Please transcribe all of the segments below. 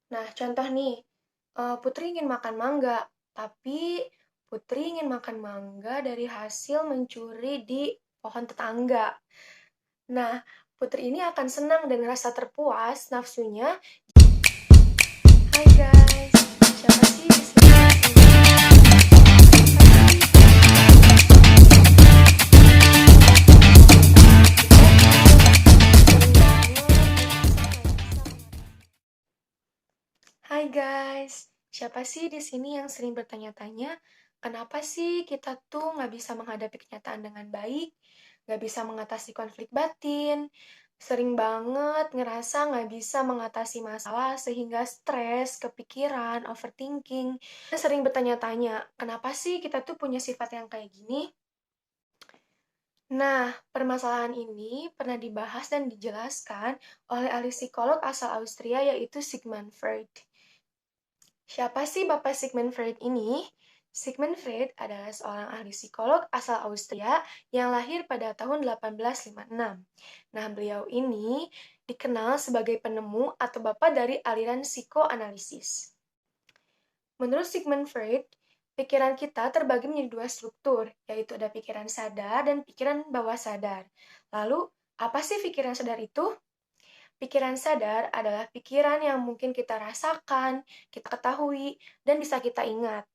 Nah, contoh nih, Putri ingin makan mangga, tapi Putri ingin makan mangga dari hasil mencuri di pohon tetangga. Nah, Putri ini akan senang dan ngerasa terpuas nafsunya. Hai guys, siapa sih di sini yang Hai guys, siapa sih di sini yang sering bertanya-tanya, kenapa sih kita tuh nggak bisa menghadapi kenyataan dengan baik, nggak bisa mengatasi konflik batin, sering banget ngerasa nggak bisa mengatasi masalah sehingga stres, kepikiran, overthinking. Sering bertanya-tanya, kenapa sih kita tuh punya sifat yang kayak gini? Nah, permasalahan ini pernah dibahas dan dijelaskan oleh ahli psikolog asal Austria yaitu Sigmund Freud. Siapa sih Bapak Sigmund Freud ini? Sigmund Freud adalah seorang ahli psikolog asal Austria yang lahir pada tahun 1856. Nah, beliau ini dikenal sebagai penemu atau bapak dari aliran psikoanalisis. Menurut Sigmund Freud, pikiran kita terbagi menjadi dua struktur, yaitu ada pikiran sadar dan pikiran bawah sadar. Lalu, apa sih pikiran sadar itu? Pikiran sadar adalah pikiran yang mungkin kita rasakan, kita ketahui, dan bisa kita ingat.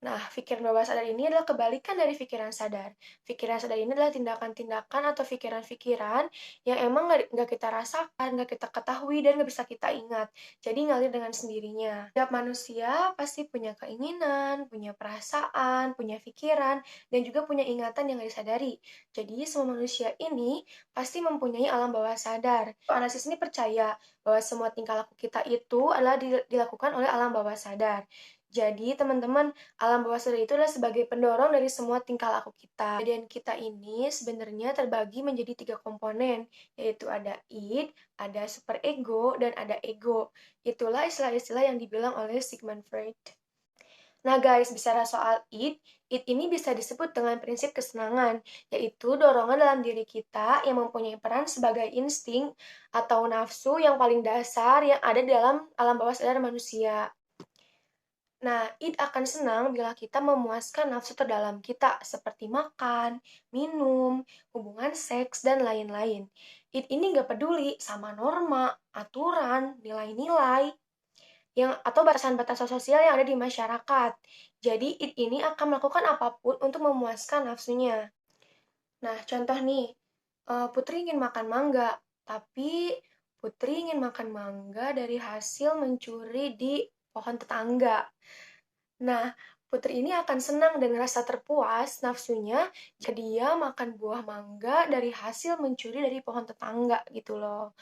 Nah, pikiran bawah sadar ini adalah kebalikan dari pikiran sadar. Pikiran sadar ini adalah tindakan-tindakan atau pikiran-pikiran yang emang nggak kita rasakan, nggak kita ketahui, dan nggak bisa kita ingat. Jadi ngalir dengan sendirinya. Setiap manusia pasti punya keinginan, punya perasaan, punya pikiran, dan juga punya ingatan yang nggak disadari. Jadi semua manusia ini pasti mempunyai alam bawah sadar. Analisis ini percaya bahwa semua tingkah laku kita itu adalah dilakukan oleh alam bawah sadar. Jadi, teman-teman, alam bawah sadar itu adalah sebagai pendorong dari semua tingkah laku kita. Kejadian kita ini sebenarnya terbagi menjadi 3 komponen, yaitu ada id, ada superego, dan ada ego. Itulah istilah-istilah yang dibilang oleh Sigmund Freud. Nah guys, bicara soal id ini bisa disebut dengan prinsip kesenangan, yaitu dorongan dalam diri kita yang mempunyai peran sebagai insting atau nafsu yang paling dasar yang ada di dalam alam bawah sadar manusia. Nah, id akan senang bila kita memuaskan nafsu terdalam kita, seperti makan, minum, hubungan seks, dan lain-lain. Id ini gak peduli sama norma, aturan, nilai-nilai, atau batasan-batasan sosial yang ada di masyarakat. Jadi, id ini akan melakukan apapun untuk memuaskan nafsunya. Nah, contoh nih, Putri ingin makan mangga, tapi Putri ingin makan mangga dari hasil mencuri di pohon tetangga. Nah, Putri ini akan senang dan ngerasa terpuas nafsunya jika dia makan buah mangga dari hasil mencuri dari pohon tetangga gitu loh.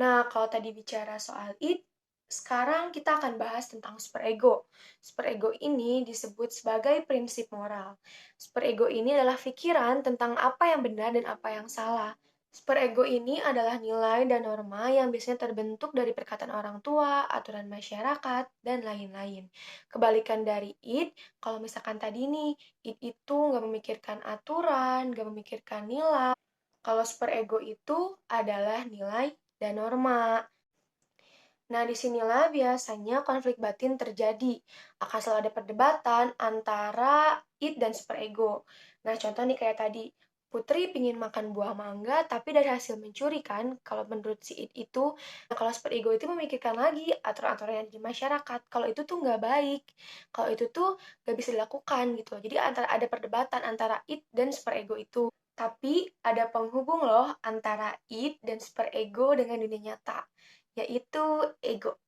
Nah, kalau tadi bicara soal id, sekarang kita akan bahas tentang superego. Superego ini disebut sebagai prinsip moral. Superego ini adalah pikiran tentang apa yang benar dan apa yang salah. Superego ini adalah nilai dan norma yang biasanya terbentuk dari perkataan orang tua, aturan masyarakat, dan lain-lain. Kebalikan dari id, kalau misalkan tadi nih, id itu nggak memikirkan aturan, nggak memikirkan nilai. Kalau superego itu adalah nilai dan norma. Nah, disinilah biasanya konflik batin terjadi. Akan selalu ada perdebatan antara id dan superego. Nah, contoh nih kayak tadi, Putri pingin makan buah mangga, tapi dari hasil mencuri kan, kalau menurut si id itu, nah kalau superego itu memikirkan lagi aturan-aturan yang di masyarakat, kalau itu tuh nggak baik, kalau itu tuh nggak bisa dilakukan gitu. Jadi ada perdebatan antara id dan superego itu. Tapi ada penghubung loh antara id dan superego dengan dunia nyata, yaitu ego.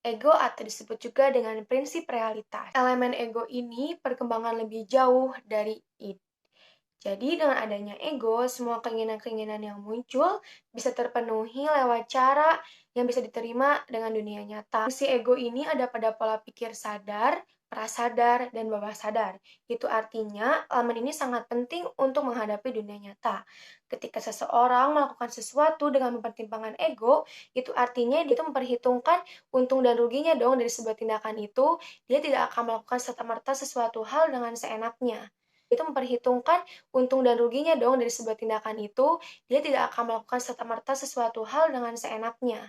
Ego atau disebut juga dengan prinsip realitas. Elemen ego ini perkembangan lebih jauh dari id. Jadi dengan adanya ego, semua keinginan-keinginan yang muncul bisa terpenuhi lewat cara yang bisa diterima dengan dunia nyata. Fungsi ego ini ada pada pola pikir sadar, prasadar, dan bawah sadar. Itu artinya elemen ini sangat penting untuk menghadapi dunia nyata. Ketika seseorang melakukan sesuatu dengan mempertimbangkan ego, itu artinya dia itu memperhitungkan untung dan ruginya dong dari sebuah tindakan itu. Dia tidak akan melakukan serta-merta sesuatu hal dengan seenaknya. Itu memperhitungkan untung dan ruginya dong dari sebuah tindakan itu. Dia tidak akan melakukan serta-merta sesuatu hal dengan seenaknya.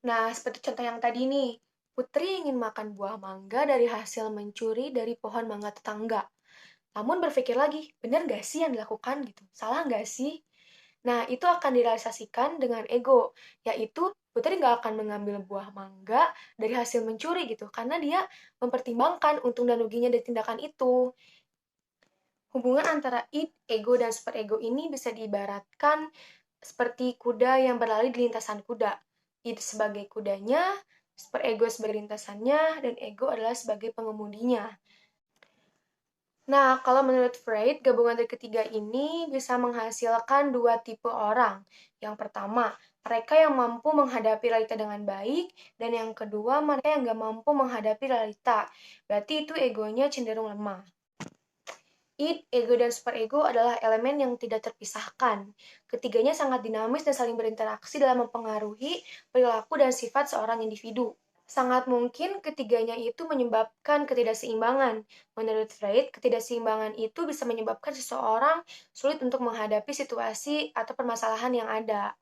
Nah, seperti contoh yang tadi nih, Putri ingin makan buah mangga dari hasil mencuri dari pohon mangga tetangga. Namun berpikir lagi, benar nggak sih yang dilakukan gitu? Salah nggak sih? Nah, itu akan direalisasikan dengan ego, yaitu Putri nggak akan mengambil buah mangga dari hasil mencuri gitu, karena dia mempertimbangkan untung dan ruginya dari tindakan itu. Hubungan antara id, ego, dan superego ini bisa diibaratkan seperti kuda yang berlari di lintasan kuda. Id sebagai kudanya, superego sebagai lintasannya, dan ego adalah sebagai pengemudinya. Nah, kalau menurut Freud, gabungan dari ketiga ini bisa menghasilkan dua tipe orang. Yang pertama, mereka yang mampu menghadapi realita dengan baik, dan yang kedua, mereka yang nggak mampu menghadapi realita. Berarti itu egonya cenderung lemah. Id, ego, dan superego adalah elemen yang tidak terpisahkan. Ketiganya sangat dinamis dan saling berinteraksi dalam mempengaruhi perilaku dan sifat seorang individu. Sangat mungkin ketiganya itu menyebabkan ketidakseimbangan. Menurut Freud, ketidakseimbangan itu bisa menyebabkan seseorang sulit untuk menghadapi situasi atau permasalahan yang ada.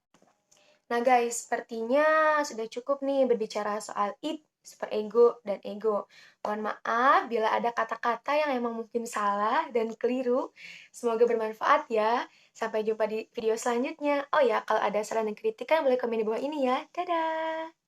Nah guys, sepertinya sudah cukup nih berbicara soal id, superego, dan ego. Mohon maaf bila ada kata-kata yang emang mungkin salah dan keliru. Semoga bermanfaat ya. Sampai jumpa di video selanjutnya. Oh ya, kalau ada saran dan kritikan boleh komen di bawah ini ya. Dadah!